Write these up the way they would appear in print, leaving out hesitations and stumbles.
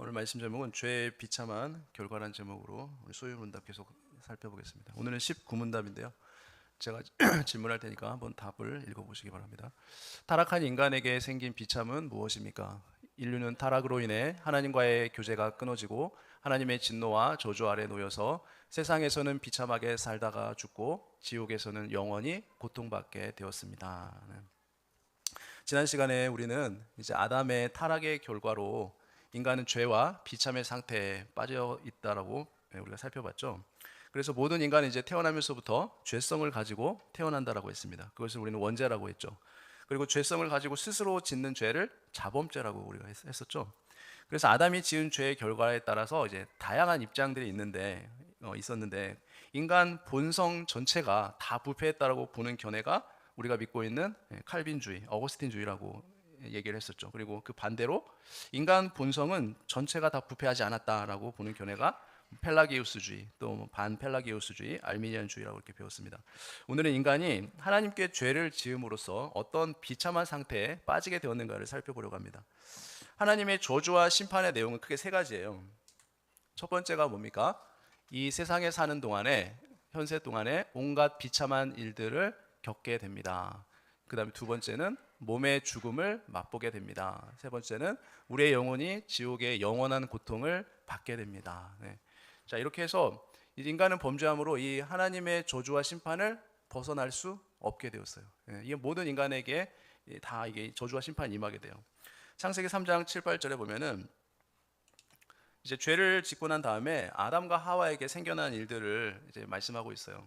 오늘 말씀 제목은 죄의 비참한 결과란 제목으로 우리 소유문답 계속 살펴보겠습니다. 오늘은 19문답인데요. 제가 질문할 테니까 한번 답을 읽어보시기 바랍니다. 타락한 인간에게 생긴 비참은 무엇입니까? 인류는 타락으로 인해 하나님과의 교제가 끊어지고 하나님의 진노와 저주 아래 놓여서 세상에서는 비참하게 살다가 죽고 지옥에서는 영원히 고통받게 되었습니다. 지난 시간에 우리는 이제 아담의 타락의 결과로 인간은 죄와 비참의 상태에 빠져 있다라고 우리가 살펴봤죠. 그래서 모든 인간은 이제 태어나면서부터 죄성을 가지고 태어난다라고 했습니다. 그것을 우리는 원죄라고 했죠. 그리고 죄성을 가지고 스스로 짓는 죄를 자범죄라고 우리가 했었죠. 그래서 아담이 지은 죄의 결과에 따라서 이제 다양한 입장들이 있었는데 인간 본성 전체가 다 부패했다라고 보는 견해가 우리가 믿고 있는 칼빈주의, 어거스틴주의라고 얘기를 했었죠. 그리고 그 반대로 인간 본성은 전체가 다 부패하지 않았다라고 보는 견해가 펠라기우스주의, 또 반펠라기우스주의, 알미니안주의라고 이렇게 배웠습니다. 오늘은 인간이 하나님께 죄를 지음으로써 어떤 비참한 상태에 빠지게 되었는가를 살펴보려고 합니다. 하나님의 저주와 심판의 내용은 크게 세 가지예요. 첫 번째가 뭡니까? 이 세상에 사는 동안에, 현세 동안에 온갖 비참한 일들을 겪게 됩니다. 그 다음에 두 번째는 몸의 죽음을 맛보게 됩니다. 세 번째는 우리의 영혼이 지옥의 영원한 고통을 받게 됩니다. 네. 자, 이렇게 해서 인간은 범죄함으로 이 하나님의 저주와 심판을 벗어날 수 없게 되었어요. 이게 모든 인간에게 다 이게 저주와 심판이 임하게 돼요. 창세기 3장 7, 8절에 보면은 이제 죄를 짓고 난 다음에 아담과 하와에게 생겨난 일들을 이제 말씀하고 있어요.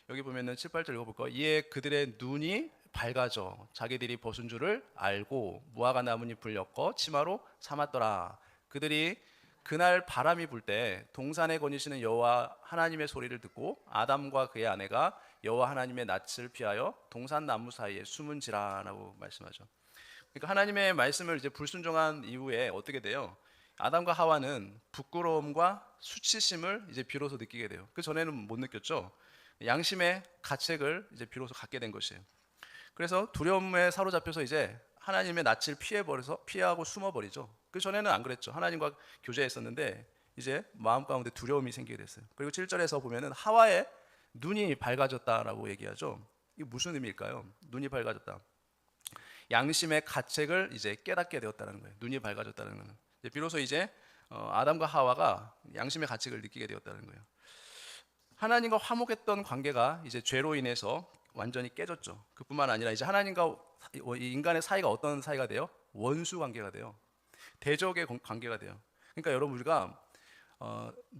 여기 보면은 7, 8절 읽어볼까요? 이에 그들의 눈이 밝아져 자기들이 벗은 줄을 알고 무화과 나뭇잎을 엮어 치마로 삼았더라. 그들이 그날 바람이 불 때 동산에 거니시는 여호와 하나님의 소리를 듣고 아담과 그의 아내가 여호와 하나님의 낯을 피하여 동산 나무 사이에 숨은지라라고 말씀하죠. 그러니까 하나님의 말씀을 이제 불순종한 이후에 어떻게 돼요? 아담과 하와는 부끄러움과 수치심을 이제 비로소 느끼게 돼요. 그 전에는 못 느꼈죠. 양심의 가책을 이제 비로소 갖게 된 것이에요. 그래서 두려움에 사로잡혀서 이제 하나님의 낯을 피하고 숨어버리죠. 그 전에는 안 그랬죠. 하나님과 교제했었는데 이제 마음 가운데 두려움이 생기게 됐어요. 그리고 7절에서 보면은 하와의 눈이 밝아졌다라고 얘기하죠. 이게 무슨 의미일까요? 눈이 밝아졌다. 양심의 가책을 이제 깨닫게 되었다는 거예요. 눈이 밝아졌다는 거는 비로소 이제 아담과 하와가 양심의 가책을 느끼게 되었다는 거예요. 하나님과 화목했던 관계가 이제 죄로 인해서 완전히 깨졌죠. 그뿐만 아니라 이제 하나님과 인간의 사이가 어떤 사이가 돼요? 원수 관계가 돼요. 대적의 관계가 돼요. 그러니까 여러분 우리가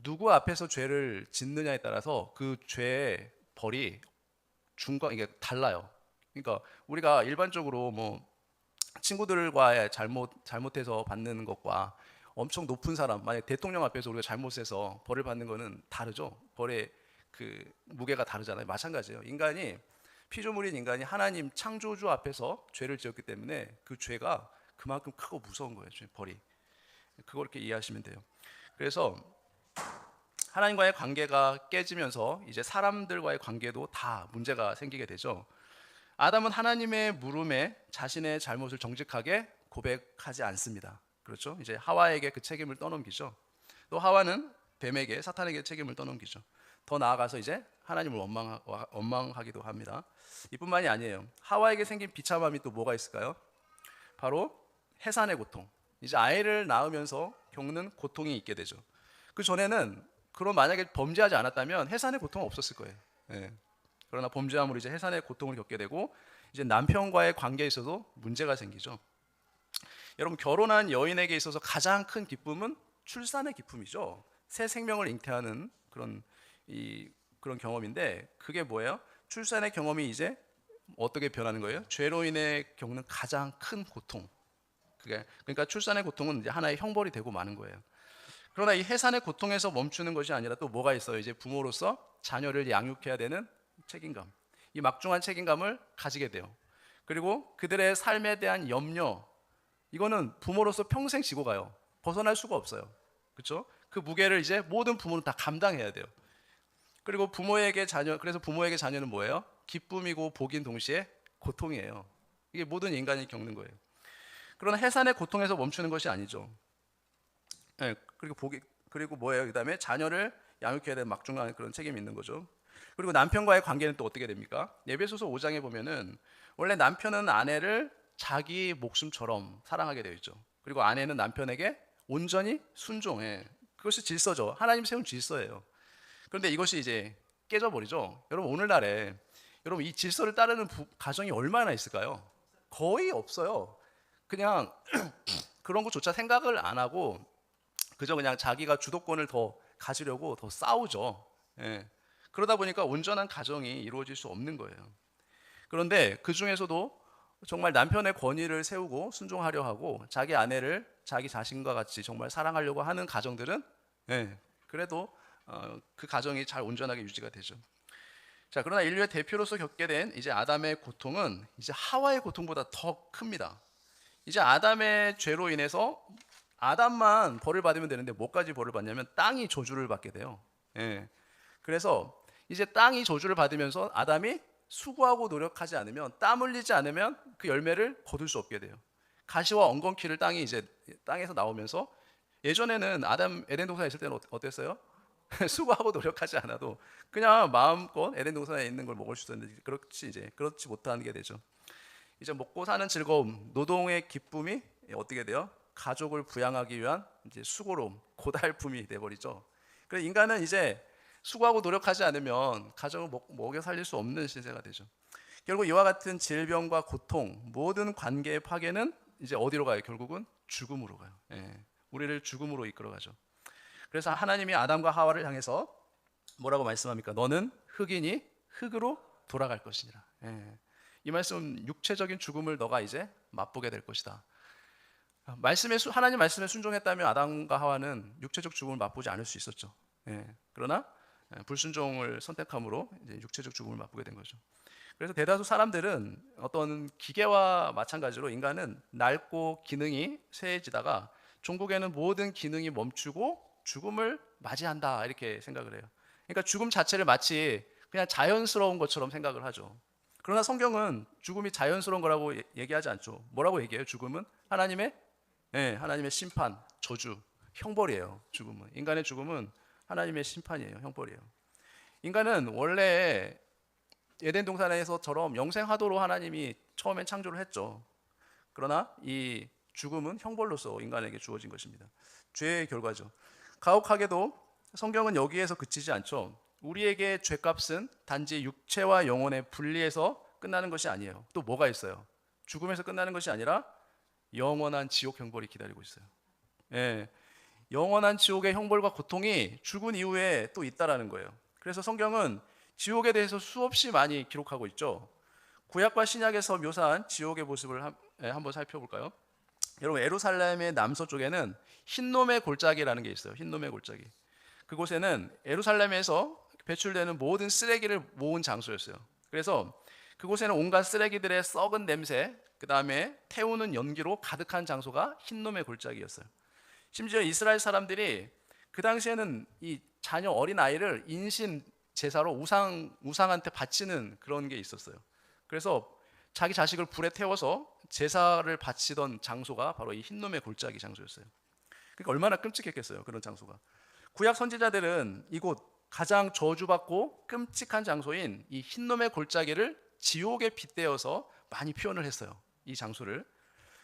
누구 앞에서 죄를 짓느냐에 따라서 그 죄의 벌이 이게 달라요. 그러니까 우리가 일반적으로 뭐 친구들과의 잘못해서 받는 것과 엄청 높은 사람, 만약 대통령 앞에서 우리가 잘못해서 벌을 받는 거는 다르죠. 벌의 그 무게가 다르잖아요. 마찬가지예요. 인간이 피조물인 인간이 하나님 창조주 앞에서 죄를 지었기 때문에 그 죄가 그만큼 크고 무서운 거예요. 벌이. 그걸 이렇게 이해하시면 돼요. 그래서 하나님과의 관계가 깨지면서 이제 사람들과의 관계도 다 문제가 생기게 되죠. 아담은 하나님의 물음에 자신의 잘못을 정직하게 고백하지 않습니다. 그렇죠? 이제 하와에게 그 책임을 떠넘기죠. 또 하와는 뱀에게, 사탄에게 책임을 떠넘기죠. 더 나아가서 이제 하나님을 원망하기도 합니다. 이뿐만이 아니에요. 하와에게 생긴 비참함이 또 뭐가 있을까요? 바로 해산의 고통. 이제 아이를 낳으면서 겪는 고통이 있게 되죠. 그 전에는 그런 만약에 범죄하지 않았다면 해산의 고통은 없었을 거예요. 예. 그러나 범죄함으로 이제 해산의 고통을 겪게 되고 이제 남편과의 관계에 있어도 문제가 생기죠. 여러분 결혼한 여인에게 있어서 가장 큰 기쁨은 출산의 기쁨이죠. 새 생명을 잉태하는 그런 경험인데 그게 뭐예요? 출산의 경험이 이제 어떻게 변하는 거예요? 죄로 인해 겪는 가장 큰 고통. 그러니까 출산의 고통은 이제 하나의 형벌이 되고 마는 거예요. 그러나 이 해산의 고통에서 멈추는 것이 아니라 또 뭐가 있어요? 이제 부모로서 자녀를 양육해야 되는 책임감. 이 막중한 책임감을 가지게 돼요. 그리고 그들의 삶에 대한 염려. 이거는 부모로서 평생 지고 가요. 벗어날 수가 없어요. 그렇죠? 그 무게를 이제 모든 부모는 다 감당해야 돼요. 그리고 그래서 부모에게 자녀는 뭐예요? 기쁨이고 복인 동시에 고통이에요. 이게 모든 인간이 겪는 거예요. 그러나 해산의 고통에서 멈추는 것이 아니죠. 예, 그리고 뭐예요? 그다음에 자녀를 양육해야 되는 막중한 그런 책임이 있는 거죠. 그리고 남편과의 관계는 또 어떻게 됩니까? 에베소서 5장에 보면은 원래 남편은 아내를 자기 목숨처럼 사랑하게 되어 있죠. 그리고 아내는 남편에게 온전히 순종해. 그것이 질서죠. 하나님 세운 질서예요. 그런데 이것이 이제 깨져버리죠. 여러분 오늘날에 여러분 이 질서를 따르는 가정이 얼마나 있을까요? 거의 없어요. 그냥 그런 것조차 생각을 안 하고 그저 그냥 자기가 주도권을 더 가지려고 더 싸우죠. 예. 그러다 보니까 온전한 가정이 이루어질 수 없는 거예요. 그런데 그 중에서도 정말 남편의 권위를 세우고 순종하려 하고 자기 아내를 자기 자신과 같이 정말 사랑하려고 하는 가정들은 그래도 그 가정이 잘 온전하게 유지가 되죠. 자, 그러나 인류의 대표로서 겪게 된 이제 아담의 고통은 이제 하와의 고통보다 더 큽니다. 이제 아담의 죄로 인해서 아담만 벌을 받으면 되는데 뭐까지 벌을 받냐면 땅이 저주를 받게 돼요. 그래서 이제 땅이 저주를 받으면서 아담이 수고하고 노력하지 않으면 땀 흘리지 않으면 그 열매를 거둘 수 없게 돼요. 가시와 엉겅퀴를 땅이 이제 땅에서 나오면서 예전에는 아담 에덴 동산에 있을 때는 어땠어요? 수고하고 노력하지 않아도 그냥 마음껏 에덴 동산에 있는 걸 먹을 수 있었는데 그렇지 못하는 게 되죠. 이제 먹고 사는 즐거움, 노동의 기쁨이 어떻게 돼요? 가족을 부양하기 위한 이제 수고로움, 고달픔이 돼 버리죠. 그래서 인간은 이제 수고하고 노력하지 않으면 가정을 먹여 살릴 수 없는 시대가 되죠. 결국 이와 같은 질병과 고통, 모든 관계의 파괴는 이제 어디로 가요? 결국은 죽음으로 가요. 우리를 죽음으로 이끌어가죠. 그래서 하나님이 아담과 하와를 향해서 뭐라고 말씀합니까? 너는 흙이니 흙으로 돌아갈 것이니라. 이 말씀은 육체적인 죽음을 너가 이제 맛보게 될 것이다. 하나님 말씀에 순종했다면 아담과 하와는 육체적 죽음을 맛보지 않을 수 있었죠. 그러나 불순종을 선택함으로 이제 육체적 죽음을 맛보게 된 거죠. 그래서 대다수 사람들은 어떤 기계와 마찬가지로 인간은 낡고 기능이 쇠해지다가 종국에는 모든 기능이 멈추고 죽음을 맞이한다 이렇게 생각을 해요. 그러니까 죽음 자체를 마치 그냥 자연스러운 것처럼 생각을 하죠. 그러나 성경은 죽음이 자연스러운 거라고 얘기하지 않죠. 뭐라고 얘기해요? 죽음은 하나님의 심판, 저주, 형벌이에요. 죽음은 인간의 죽음은 하나님의 심판이에요. 형벌이에요. 인간은 원래 에덴 동산에서처럼 영생하도록 하나님이 처음엔 창조를 했죠. 그러나 이 죽음은 형벌로서 인간에게 주어진 것입니다. 죄의 결과죠. 가혹하게도 성경은 여기에서 그치지 않죠. 우리에게 죄값은 단지 육체와 영혼의 분리에서 끝나는 것이 아니에요. 또 뭐가 있어요? 죽음에서 끝나는 것이 아니라 영원한 지옥 형벌이 기다리고 있어요. 영원한 지옥의 형벌과 고통이 죽은 이후에 또 있다라는 거예요. 그래서 성경은 지옥에 대해서 수없이 많이 기록하고 있죠. 구약과 신약에서 묘사한 지옥의 모습을 한번 살펴볼까요? 여러분 예루살렘의 남서쪽에는 흰놈의 골짜기라는 게 있어요. 흰놈의 골짜기. 그곳에는 예루살렘에서 배출되는 모든 쓰레기를 모은 장소였어요. 그래서 그곳에는 온갖 쓰레기들의 썩은 냄새, 그 다음에 태우는 연기로 가득한 장소가 흰놈의 골짜기였어요. 심지어 이스라엘 사람들이 그 당시에는 이 자녀 어린 아이를 인신 제사로 우상한테 바치는 그런 게 있었어요. 그래서 자기 자식을 불에 태워서 제사를 바치던 장소가 바로 이 흰놈의 골짜기 장소였어요. 그러니까 얼마나 끔찍했겠어요, 그런 장소가. 구약 선지자들은 이곳 가장 저주받고 끔찍한 장소인 이 흰놈의 골짜기를 지옥에 빗대어서 많이 표현을 했어요, 이 장소를.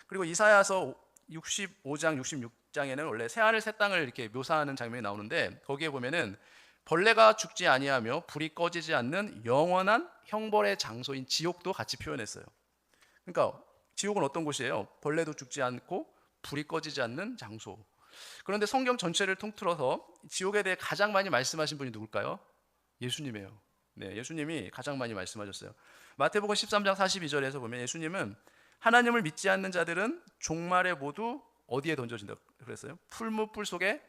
그리고 이사야서 65장, 66장에는 원래 새하늘 새 땅을 이렇게 묘사하는 장면이 나오는데 거기에 보면은 벌레가 죽지 아니하며 불이 꺼지지 않는 영원한 형벌의 장소인 지옥도 같이 표현했어요. 그러니까 지옥은 어떤 곳이에요? 벌레도 죽지 않고 불이 꺼지지 않는 장소. 그런데 성경 전체를 통틀어서 지옥에 대해 가장 많이 말씀하신 분이 누굴까요? 예수님이에요. 예수님이 가장 많이 말씀하셨어요. 마태복음 13장 42절에서 보면 예수님은 하나님을 믿지 않는 자들은 종말에 모두 어디에 던져진다 그랬어요? 풀무불 속에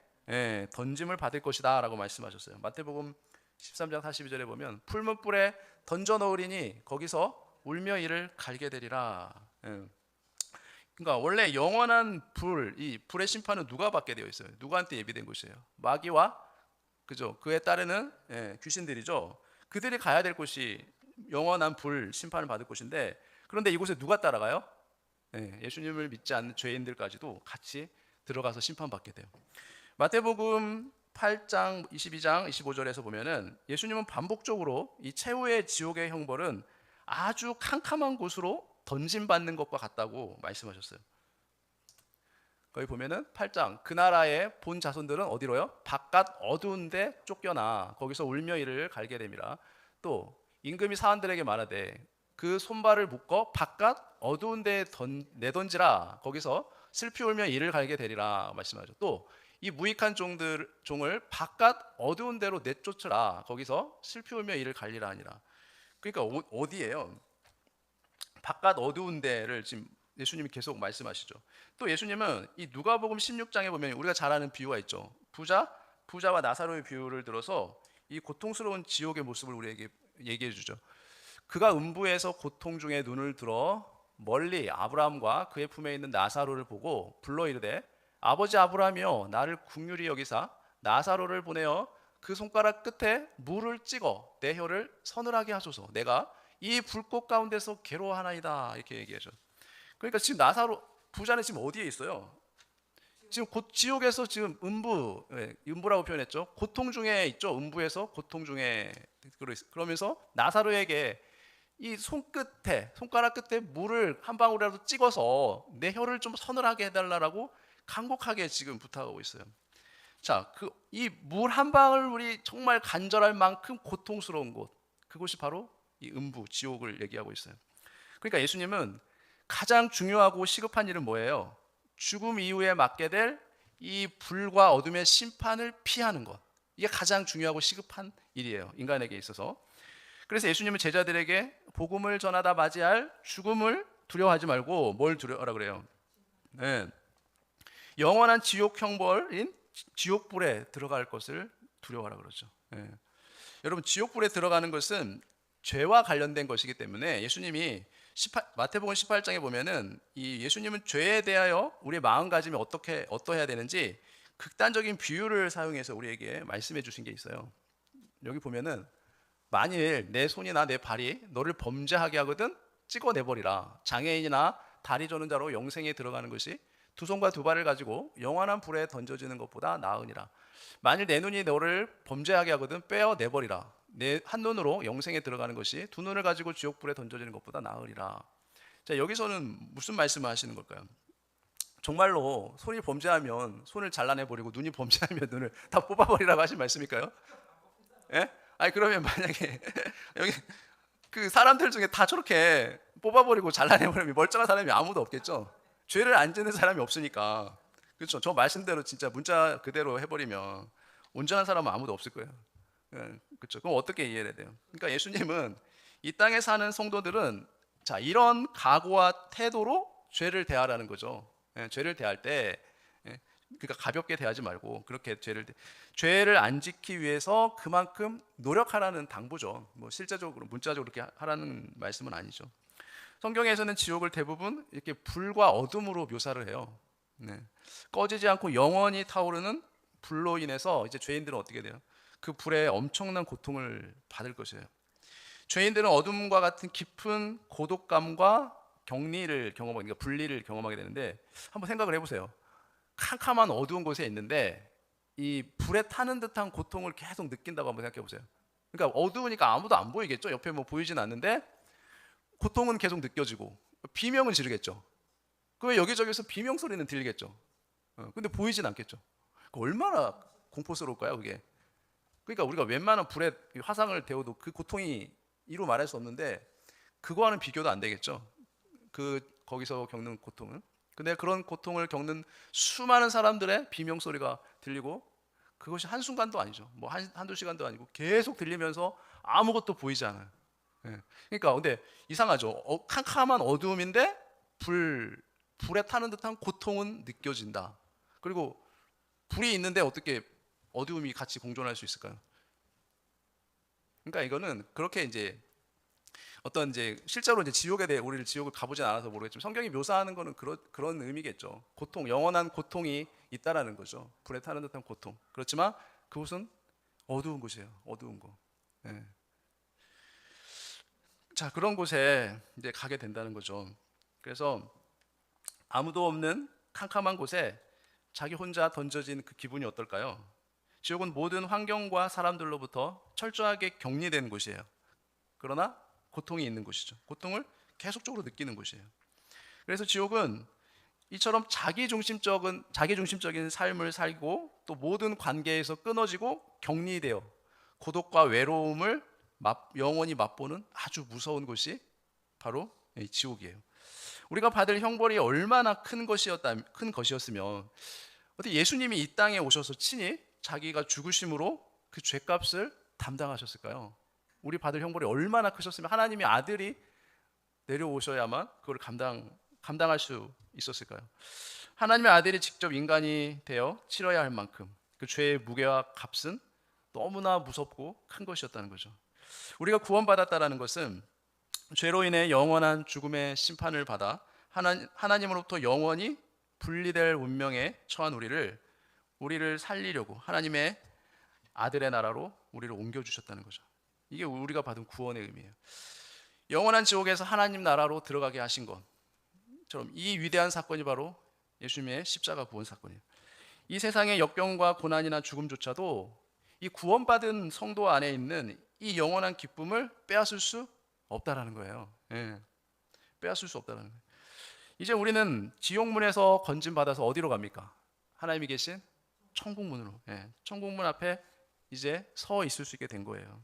던짐을 받을 것이다 라고 말씀하셨어요. 마태복음 13장 42절에 보면 풀무불에 던져 넣으리니 거기서 울며 이를 갈게 되리라. 그러니까 원래 영원한 이 불의 심판은 누가 받게 되어 있어요? 누구한테 예비된 곳이에요? 마귀와 그에 따르는 귀신들이죠. 그들이 가야 될 곳이 영원한 불 심판을 받을 곳인데 그런데 이곳에 누가 따라가요? 예수님을 믿지 않는 죄인들까지도 같이 들어가서 심판받게 돼요. 마태복음 8장 22장 25절에서 보면은 예수님은 반복적으로 이 최후의 지옥의 형벌은 아주 캄캄한 곳으로 던짐받는 것과 같다고 말씀하셨어요. 거기 보면은 8장 그 나라의 본 자손들은 어디로요? 바깥 어두운 데 쫓겨나 거기서 울며 이를 갈게 됨이라. 또 임금이 사람들에게 말하되 그 손발을 묶어 바깥 어두운 데에 내던지라 거기서 슬피 울며 이를 갈게 되리라 말씀하죠. 또 이 무익한 종을 바깥 어두운 데로 내쫓으라 거기서 슬피 울며 이를 갈리라 하니라. 그러니까 어디예요? 바깥 어두운 데를 지금 예수님이 계속 말씀하시죠. 또 예수님은 이 누가복음 16장에 보면 우리가 잘 아는 비유가 있죠. 부자와 나사로의 비유를 들어서 이 고통스러운 지옥의 모습을 우리에게 얘기해 주죠. 그가 음부에서 고통 중에 눈을 들어 멀리 아브라함과 그의 품에 있는 나사로를 보고 불러 이르되 아버지 아브라함이여 나를 긍휼히 여기사 나사로를 보내어 그 손가락 끝에 물을 찍어 내 혀를 서늘하게 하소서 내가 이 불꽃 가운데서 괴로워하나이다 이렇게 얘기하죠. 그러니까 지금 나사로 부자는 지금 어디에 있어요? 지금 곧 지옥에서 지금 음부라고 표현했죠. 고통 중에 있죠. 음부에서 고통 중에 그러면서 나사로에게 이 손가락 끝에 물을 한 방울이라도 찍어서 내 혀를 좀 서늘하게 해달라고 간곡하게 지금 부탁하고 있어요. 자, 이 물 한 방울이 정말 간절할 만큼 고통스러운 곳, 그곳이 바로 이 음부, 지옥을 얘기하고 있어요. 그러니까 예수님은 가장 중요하고 시급한 일은 뭐예요? 죽음 이후에 맞게 될 이 불과 어둠의 심판을 피하는 것. 이게 가장 중요하고 시급한 일이에요. 인간에게 있어서. 그래서 예수님은 제자들에게 복음을 전하다 맞이할 죽음을 두려워하지 말고 뭘 두려워하라 그래요? 네. 영원한 지옥 형벌인 지옥불에 들어갈 것을 두려워하라 그러죠. 네. 여러분 지옥불에 들어가는 것은 죄와 관련된 것이기 때문에 예수님이 마태복음 18장에 보면은 이 예수님은 죄에 대하여 우리의 마음가짐이 어떠해야 되는지 극단적인 비유를 사용해서 우리에게 말씀해 주신 게 있어요. 여기 보면은 만일 내 손이나 내 발이 너를 범죄하게 하거든 찍어내버리라. 장애인이나 다리 저는 자로 영생에 들어가는 것이 두 손과 두 발을 가지고 영원한 불에 던져지는 것보다 나으니라. 만일 내 눈이 너를 범죄하게 하거든 빼어내버리라. 내 한 눈으로 영생에 들어가는 것이 두 눈을 가지고 지옥불에 던져지는 것보다 나으리라. 자, 여기서는 무슨 말씀을 하시는 걸까요? 정말로 손이 범죄하면 손을 잘라내버리고 눈이 범죄하면 눈을 다 뽑아버리라고 하신 말씀일까요? 예? 아니 그러면 만약에 여기 그 사람들 중에 다 저렇게 뽑아버리고 잘라내버리면 멀쩡한 사람이 아무도 없겠죠. 죄를 안 짓는 사람이 없으니까. 그렇죠. 저 말씀대로 진짜 문자 그대로 해버리면 온전한 사람은 아무도 없을 거예요. 예, 그렇죠. 그럼 어떻게 이해해야 돼요? 그러니까 예수님은 이 땅에 사는 성도들은 자 이런 각오와 태도로 죄를 대하라는 거죠. 예, 죄를 대할 때 그러니까 가볍게 대하지 말고 그렇게 죄를 안 지키기 위해서 그만큼 노력하라는 당부죠. 뭐 실제적으로 문자적으로 그렇게 하라는 말씀은 아니죠. 성경에서는 지옥을 대부분 이렇게 불과 어둠으로 묘사를 해요. 네. 꺼지지 않고 영원히 타오르는 불로 인해서 이제 죄인들은 어떻게 돼요? 그 불에 엄청난 고통을 받을 것이에요. 죄인들은 어둠과 같은 깊은 고독감과 격리를 경험하게, 그러니까 분리를 경험하게 되는데 한번 생각을 해보세요. 캄캄한 어두운 곳에 있는데 이 불에 타는 듯한 고통을 계속 느낀다고 한번 생각해 보세요. 그러니까 어두우니까 아무도 안 보이겠죠. 옆에 뭐 보이진 않는데 고통은 계속 느껴지고 비명은 지르겠죠. 그 여기저기서 비명 소리는 들리겠죠. 근데 보이진 않겠죠. 얼마나 공포스러울까요, 그게? 그러니까 우리가 웬만한 불에 화상을 데워도 그 고통이 이루 말할 수 없는데 그거와는 비교도 안 되겠죠. 거기서 겪는 고통은. 근데 그런 고통을 겪는 수많은 사람들의 비명 소리가 들리고 그것이 한순간도 아니죠. 뭐 한두 시간도 아니고 계속 들리면서 아무것도 보이지 않아요. 예. 그러니까 근데 이상하죠. 캄캄한 어두움인데 불에 타는 듯한 고통은 느껴진다. 그리고 불이 있는데 어떻게 어두움이 같이 공존할 수 있을까요? 그러니까 이거는 그렇게 이제 어떤 이제 실제로 이제 지옥에 대해 우리를 지옥을 가보진 않아서 모르겠지만 성경이 묘사하는 거는 그런 의미겠죠. 고통, 영원한 고통이 있다라는 거죠. 불에 타는 듯한 고통. 그렇지만 그곳은 어두운 곳이에요. 어두운 곳. 예. 자, 그런 곳에 이제 가게 된다는 거죠. 그래서 아무도 없는 캄캄한 곳에 자기 혼자 던져진 그 기분이 어떨까요? 지옥은 모든 환경과 사람들로부터 철저하게 격리된 곳이에요. 그러나 고통이 있는 곳이죠. 고통을 계속적으로 느끼는 곳이에요. 그래서 지옥은 이처럼 자기 중심적인 삶을 살고 또 모든 관계에서 끊어지고 격리되어 고독과 외로움을 영원히 맛보는 아주 무서운 곳이 바로 이 지옥이에요. 우리가 받을 형벌이 얼마나 큰 것이었으면 어떻게 예수님이 이 땅에 오셔서 친히 자기가 죽으심으로 그 죄값을 담당하셨을까요? 우리 받을 형벌이 얼마나 크셨으면 하나님의 아들이 내려오셔야만 그걸 감당할 수 있었을까요? 하나님의 아들이 직접 인간이 되어 치러야 할 만큼 그 죄의 무게와 값은 너무나 무섭고 큰 것이었다는 거죠. 우리가 구원받았다는 것은 죄로 인해 영원한 죽음의 심판을 받아 하나님으로부터 영원히 분리될 운명에 처한 우리를 살리려고 하나님의 아들의 나라로 우리를 옮겨주셨다는 거죠. 이게 우리가 받은 구원의 의미예요. 영원한 지옥에서 하나님 나라로 들어가게 하신 것처럼 이 위대한 사건이 바로 예수님의 십자가 구원 사건이에요. 이 세상의 역경과 고난이나 죽음조차도 이 구원받은 성도 안에 있는 이 영원한 기쁨을 빼앗을 수 없다라는 거예요. 예, 빼앗을 수 없다라는 거예요. 이제 우리는 지옥문에서 건진받아서 어디로 갑니까? 하나님이 계신 천국문으로. 예, 천국문 앞에 이제 서 있을 수 있게 된 거예요.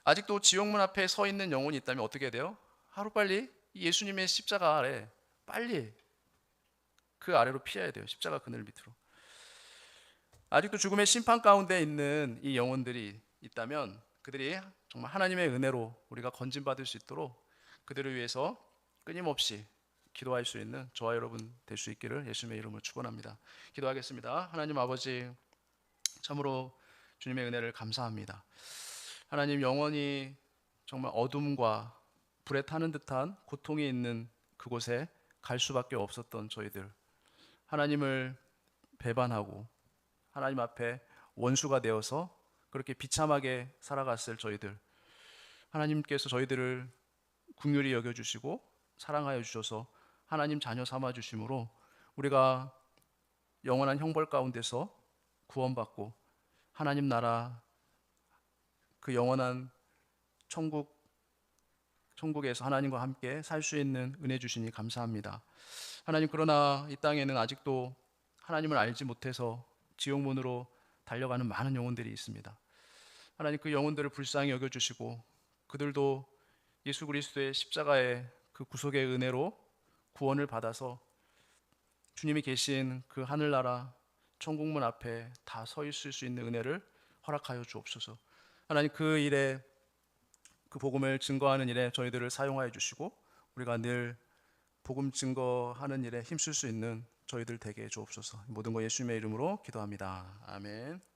아직도 지옥문 앞에 서 있는 영혼이 있다면 어떻게 돼요? 하루빨리 예수님의 십자가 아래 빨리 그 아래로 피해야 돼요. 십자가 그늘 밑으로. 아직도 죽음의 심판 가운데 있는 이 영혼들이 있다면 그들이 정말 하나님의 은혜로 우리가 건진받을 수 있도록 그들을 위해서 끊임없이 기도할 수 있는 저와 여러분 될 수 있기를 예수님의 이름으로 축원합니다. 기도하겠습니다. 하나님 아버지, 참으로 주님의 은혜를 감사합니다. 하나님, 영원히 정말 어둠과 불에 타는 듯한 고통이 있는 그곳에 갈 수밖에 없었던 저희들, 하나님을 배반하고 하나님 앞에 원수가 되어서 그렇게 비참하게 살아갔을 저희들, 하나님께서 저희들을 긍휼히 여겨주시고 사랑하여 주셔서 하나님 자녀 삼아 주심으로 우리가 영원한 형벌 가운데서 구원받고 하나님 나라 그 영원한 천국에서 하나님과 함께 살 수 있는 은혜 주시니 감사합니다. 하나님, 그러나 이 땅에는 아직도 하나님을 알지 못해서 지옥문으로 달려가는 많은 영혼들이 있습니다. 하나님, 그 영혼들을 불쌍히 여겨주시고 그들도 예수 그리스도의 십자가의 그 구속의 은혜로 구원을 받아서 주님이 계신 그 하늘나라 천국문 앞에 다 서 있을 수 있는 은혜를 허락하여 주옵소서. 하나님, 그 일에, 그 복음을 증거하는 일에 저희들을 사용하여 주시고 우리가 늘 복음 증거하는 일에 힘쓸 수 있는 저희들 되게 해 주옵소서. 모든 거 예수님의 이름으로 기도합니다. 아멘.